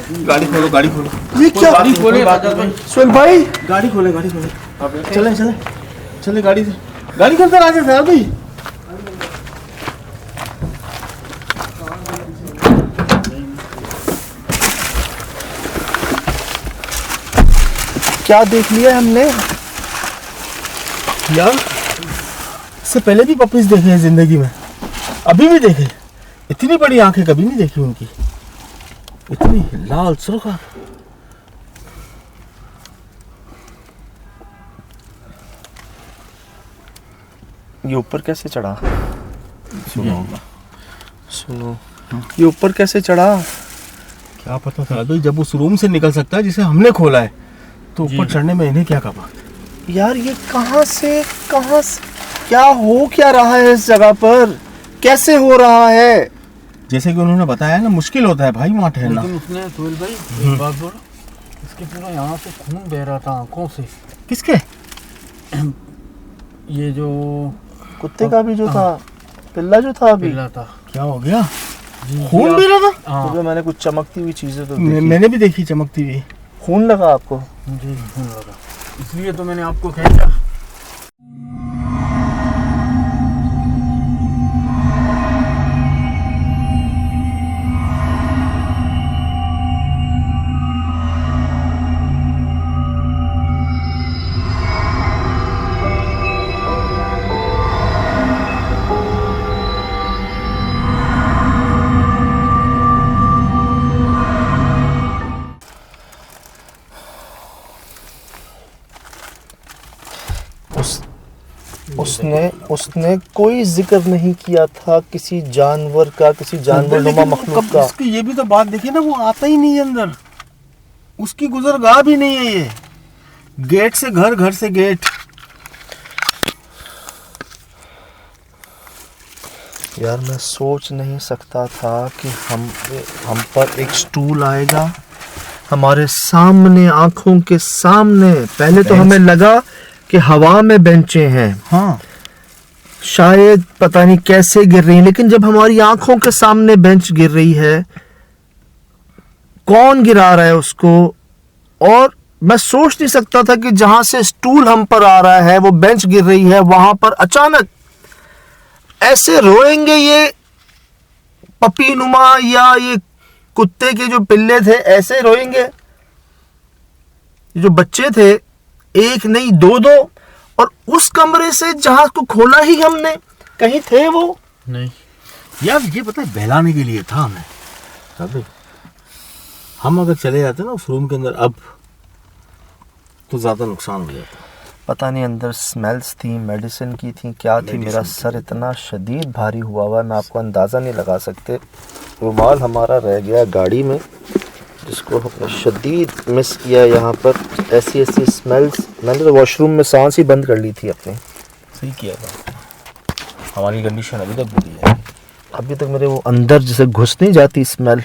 गाड़ी खोलो, गाड़ी खोलो। ये क्या? गाड़ी खोले सोहेल भाई, गाड़ी खोले, गाड़ी खोले। चले चले चले, गाड़ी से गाड़ी के अंदर आ जाए साहब भाई। क्या देख लिया हमने यार? इससे पहले भी पपीज देखे हैं जिंदगी में, अभी भी देखे। इतनी बड़ी आंखें कभी नहीं देखी उनकी, इतनी लाल सुर्ख। ये ऊपर कैसे चढ़ा? सुनो सुनो, ये ऊपर कैसे चढ़ा? क्या पता था भाई, जब उस रूम से निकल सकता है जिसे हमने खोला है, तो ऊपर चढ़ने में इन्हें क्या कहा? यार ये कहाँ से क्या हो क्या रहा है इस जगह पर? कैसे हो रहा है? जैसे कि उन्होंने बताया ना, मुश्किल होता है भाई वहाँ ठहरना। लेकिन उसने सोहेल भाई एक बात बोलो, इसके पूरा यहाँ से खून बह रहा था आंखों से। किसके? ये जो कुत्ते का भी जो था, पिल्ला जो था अभी, पिल्ला था। क्या हो गया? जी, खून भी रहा था? हाँ सुबह मैंने कुछ चमकती हुई चीजें तो देखी। मैंने भी देखी चमकती हुई। खून लगा आपको? जी खून लगा, इसलिए तो मैंने आपको खींचा। उसने कोई जिक्र नहीं किया था किसी जानवर का, किसी जानवर नुमा मखलूक का। उसकी ये भी तो बात देखिए ना, वो आता ही नहीं है अंदर, उसकी गुजरगाह भी नहीं है। ये गेट से घर, घर से गेट। यार मैं सोच नहीं सकता था कि हम पर एक स्टूल आएगा हमारे सामने, आंखों के सामने। पहले तो हमें लगा कि हवा में बेंचें हैं, हाँ शायद पता नहीं कैसे गिर रही हैं, लेकिन जब हमारी आंखों के सामने बेंच गिर रही है, कौन गिरा रहा है उसको? और मैं सोच नहीं सकता था कि जहां से स्टूल हम पर आ रहा है, वो बेंच गिर रही है, वहां पर अचानक ऐसे रोएंगे ये पपी नुमा या ये कुत्ते के जो पिल्ले थे, ऐसे रोएंगे। जो बच्चे थे, एक नहीं दो, और उस कमरे से जहां को खोला ही हमने, कहीं थे वो नहीं यार। ये पता है बहलाने के लिए था हमें। अभी हम अगर चले जाते ना उस रूम के अंदर अब, तो ज्यादा नुकसान हो जाता। पता नहीं अंदर स्मेल्स थी, मेडिसिन की थी, क्या थी। मेरा सर इतना शदीद भारी हुआ हुआ, मैं आपको अंदाज़ा नहीं लगा सकते। रुमाल हमारा रह गया गाड़ी में, जिसको हमने शदीद मिस किया। यहाँ पर ऐसी ऐसी स्मेल्स, मैंने तो वॉशरूम में सांस ही बंद कर ली थी अपनी। सही किया था। हमारी कंडीशन अभी तक बुरी है। अभी तक मेरे वो अंदर जैसे घुस नहीं जाती स्मेल।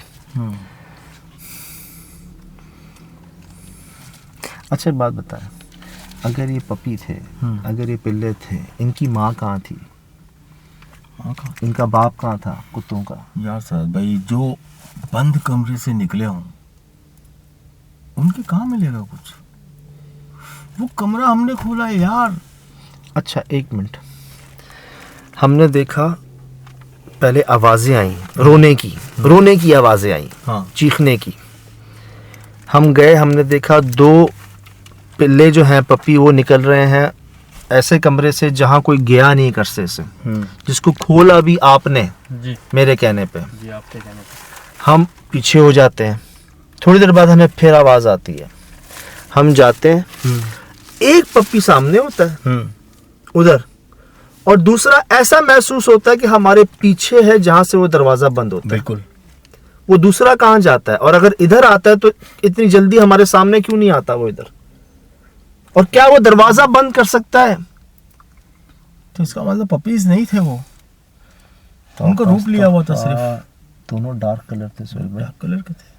अच्छा बात बताएं, अगर ये पपी थे, अगर ये पिल्ले थे, इनकी माँ कहाँ थी? इनका बाप कहाँ था कुत्तों का? यार सर भाई, जो बंद कमरे से निकले हों, उनके कहाँ मिलेगा कुछ? वो कमरा हमने खोला है यार। अच्छा एक मिनट, हमने देखा पहले आवाज़ें आई, रोने की आवाज़ें आई, हाँ। चीखने की। हम गए, हमने देखा दो पिल्ले जो हैं पपी, वो निकल रहे हैं ऐसे कमरे से जहाँ कोई गया नहीं करसे से, जिसको खोला भी आपने जी, मेरे कहने पे। जी आपके कहने पे। हम पीछे हो जाते हैं, थोड़ी देर बाद हमें फिर आवाज़ आती है, हम जाते हैं, एक पपी सामने होता है उधर, और दूसरा ऐसा महसूस होता है कि हमारे पीछे है जहां से वो दरवाजा बंद होता है। बिल्कुल। वो दूसरा कहाँ जाता है? और अगर इधर आता है तो इतनी जल्दी हमारे सामने क्यों नहीं आता वो इधर? और क्या वो दरवाजा बंद कर सकता है? तो इसका मतलब पपीज नहीं थे वो, तो उनका रूप लिया हुआ था सिर्फ। दोनों डार्क कलर थे सोहेल भाई, डार्क कलर के थे,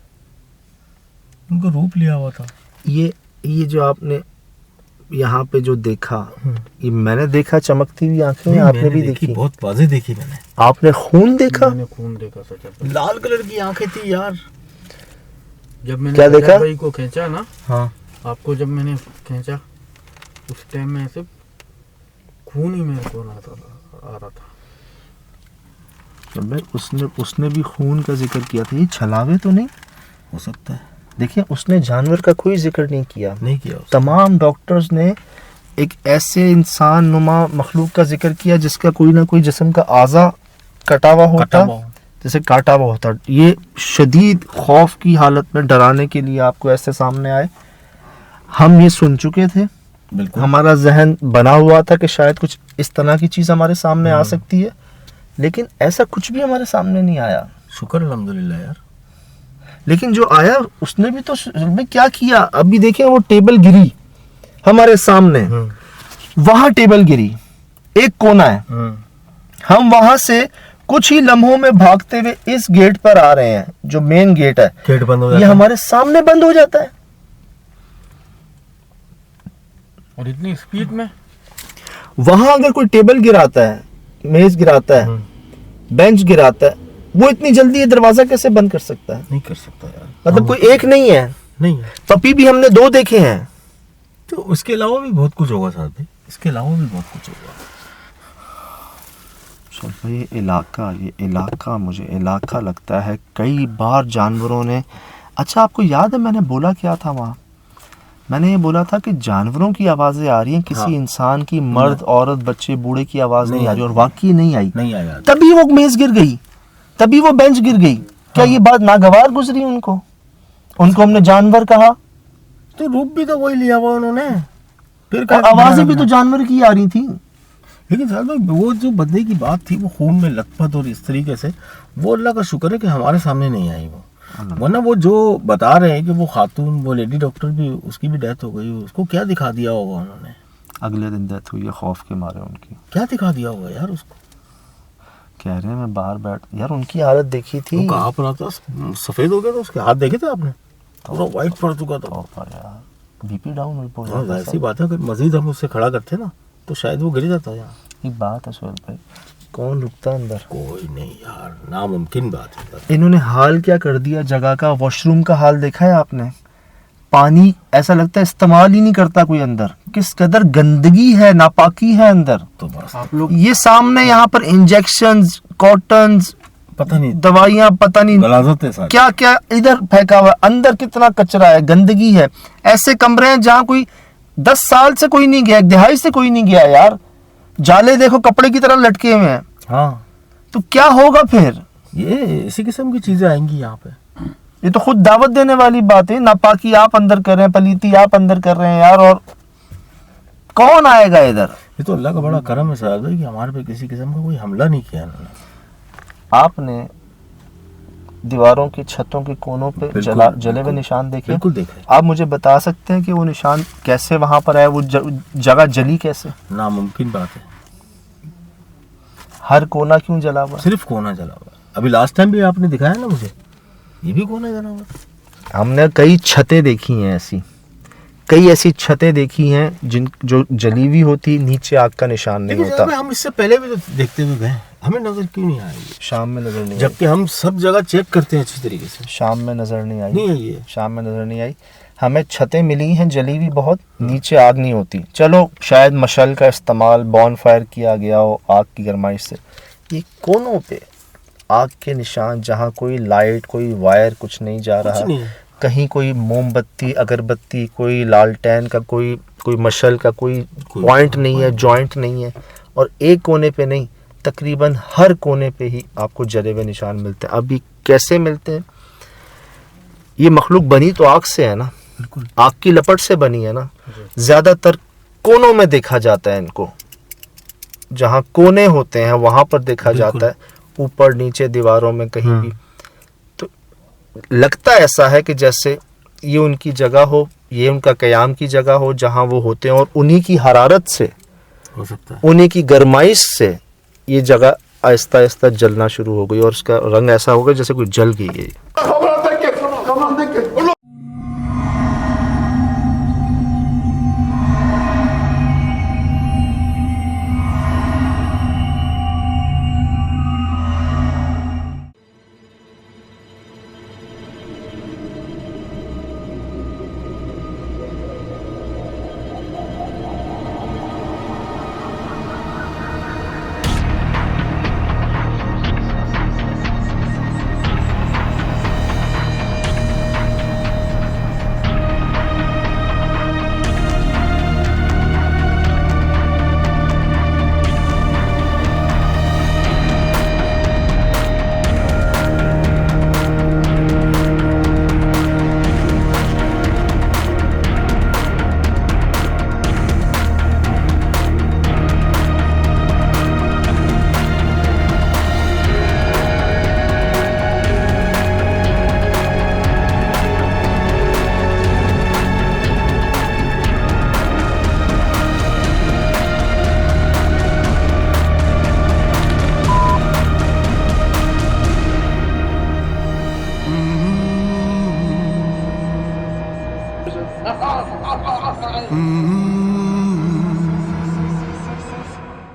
उनका रूप लिया हुआ था। ये जो आपने यहाँ पे जो देखा, ये मैंने देखा चमकती हुई आंखें, आपने भी देखी? बहुत वाज़ेह देखी मैंने। आपने खून देखा? मैंने खून देखा सच। लाल कलर की आंखें थी यार। जब मैंने क्या रजत देखा? भाई को खींचा ना, हाँ आपको जब मैंने खींचा उस टाइम में सिर्फ खून ही मेरे को आ रहा था। तो भाई उसने भी खून का जिक्र किया था, ये छलावे तो नहीं हो सकता है, देखिए उसने जानवर का कोई जिक्र नहीं किया। नहीं किया उसने। तमाम डॉक्टर्स ने एक ऐसे इंसान नुमा मखलूक का जिक्र किया जिसका कोई ना कोई जिस्म का आज़ा कटा हुआ होता, जैसे काटा हुआ होता। ये शदीद खौफ की हालत में डराने के लिए आपको ऐसे सामने आए। हम ये सुन चुके थे, बिल्कुल हमारा जहन बना हुआ था कि शायद कुछ इस तरह की चीज़ हमारे सामने आ सकती है, लेकिन ऐसा कुछ भी हमारे सामने नहीं आया। शुक्र अल्हम्दुलिल्लाह यार। लेकिन जो आया उसने भी तो में क्या किया, अभी देखें वो टेबल गिरी हमारे सामने, वहां टेबल गिरी, एक कोना है, हम वहां से कुछ ही लम्हों में भागते हुए इस गेट पर आ रहे हैं, जो मेन गेट है, गेट बंद हो ये जाता है। हमारे सामने बंद हो जाता है। और इतनी स्पीड में वहां अगर कोई टेबल गिराता है, मेज गिराता है, बेंच गिराता है, वो इतनी जल्दी ये दरवाजा कैसे बंद कर सकता है? नहीं कर सकता यार, मतलब कोई एक नहीं है, नहीं है। पपी भी हमने 2 देखे हैं। तो उसके अलावा भी बहुत कुछ होगा साहब भाई, इसके अलावा भी बहुत कुछ होगा। ये इलाका मुझे इलाका लगता है। कई बार जानवरों ने, अच्छा आपको याद है मैंने बोला क्या था वहाँ? मैंने ये बोला था कि जानवरों की आवाज़ें आ रही हैं, किसी हाँ। इंसान की, मर्द औरत बच्चे बूढ़े की आवाज़ नहीं नहीं आ रही, आई। और वाकई नहीं आई। नहीं आया। तभी वो मेज गिर गई, तभी वो बेंच गिर गई। क्या ये बात नागवार गुजरी उनको? उनको हमने जानवर कहा, तो रूप भी तो वही लिया हुआ उन्होंने, फिर और क्या आवाज़ें भी तो जानवर की आ रही थी। लेकिन साहब भाई वो जो बंदे की बात थी वो खून में लथपथ और इस तरीके से, वो अल्लाह का शुक्र है कि हमारे सामने नहीं आई वो। वरना वो जो बता रहे हैं कि वो खातून, वो लेडी डॉक्टर भी, उसकी भी डेथ हो गई, उसको क्या दिखा दिया होगा उन्होंने? अगले दिन डेथ हुई है खौफ के मारे उनकी। क्या दिखा दिया होगा यार उसको? कह रहे हैं मैं बाहर बैठ, यार उनकी हालत देखी थी। वो कहाँ पर था, सफेद हो गया था, उसके हाथ देखे थे आपने? पूरा वाइट पड़ चुका था। यार बीपी डाउन हो हाँ, ऐसी बात है, अगर मजीद हम उससे खड़ा करते ना तो शायद वो गिर जाता यार। एक बात है सोहेल भाई, कौन रुकता अंदर? कोई नहीं यार, नामुमकिन बात है। इन्होंने हाल क्या कर दिया जगह का। वॉशरूम का हाल देखा है आपने? पानी ऐसा लगता है इस्तेमाल ही नहीं करता कोई अंदर, किस कदर गंदगी है, नापाकी है अंदर। तो बस आप लोग ये सामने यहाँ पर इंजेक्शंस, कॉटन्स, पता नहीं दवाइयाँ, पता नहीं गलाजत है सारी। क्या क्या इधर फेंका हुआ है। अंदर कितना कचरा है, गंदगी है। ऐसे कमरे हैं जहाँ कोई 10 साल से कोई नहीं गया, 1 दिहाई से कोई नहीं गया यार। जाले देखो कपड़े की तरह लटके हुए हैं। हाँ, तो क्या होगा फिर? ये इसी किस्म की चीजें आएंगी यहाँ पे। ये तो खुद दावत देने वाली बात है। नापाकी आप अंदर कर रहे हैं, पलीती आप अंदर कर रहे हैं यार, और कौन आएगा इधर? ये तो अल्लाह का बड़ा करम है साहब कि हमारे पे किसी किस्म का कोई हमला नहीं किया इन्होंने। आपने दीवारों की, छतों के कोनों पे जले हुए निशान देखे? बिल्कुल देखे। आप मुझे बता सकते हैं कि वो निशान कैसे वहां पर आया? वो जगह जली कैसे? नामुमकिन बात है। हर कोना क्यों जला हुआ? सिर्फ कोना जला हुआ है। अभी लास्ट टाइम भी आपने दिखाया ना मुझे, ये भी कोना जला हुआ है। हमने कई छतें देखी हैं ऐसी, कई ऐसी छतें देखी हैं जिन जो जली हुई होती, नीचे आग का निशान नहीं लेकिन होता। साहब हम इससे पहले भी तो देखते हुए गए, हमें नजर क्यों नहीं आई? शाम में नजर नहीं आई। जबकि हम सब जगह चेक करते हैं अच्छी तरीके से। शाम में नजर नहीं आई। नहीं आई है। शाम में नजर नहीं आई। हमें छतें मिली हैं जली हुई बहुत, नीचे आग नहीं होती। चलो शायद मशल का इस्तेमाल, बॉन फायर किया गया हो आग की गरमाइश से। ये कोनों पे आग के निशान, जहाँ कोई लाइट, कोई वायर, कुछ नहीं जा कुछ रहा, नहीं है। कहीं कोई मोमबत्ती, अगरबत्ती, कोई लालटेन का, कोई मशल का कोई पॉइंट नहीं है, जॉइंट नहीं है। और एक कोने पे नहीं, तकरीबन हर कोने पे ही आपको जले हुए निशान मिलते हैं। अभी कैसे मिलते हैं? ये मखलूक बनी तो आग से है ना, बिल्कुल आग की लपट से बनी है ना। ज्यादातर कोनों में देखा जाता है इनको, जहाँ कोने होते हैं वहां पर देखा जाता है, ऊपर नीचे दीवारों में कहीं भी। तो लगता ऐसा है कि जैसे ये उनकी जगह हो, ये उनका कयाम की जगह हो जहाँ वो होते हैं, और उन्हीं की हरारत से, हो सकता है। उन्हीं की गरमाइश से ये जगह आहिस्ता आहिस्ता जलना शुरू हो गई, और उसका रंग ऐसा हो गया जैसे कोई जल गई है। Mm-hmm.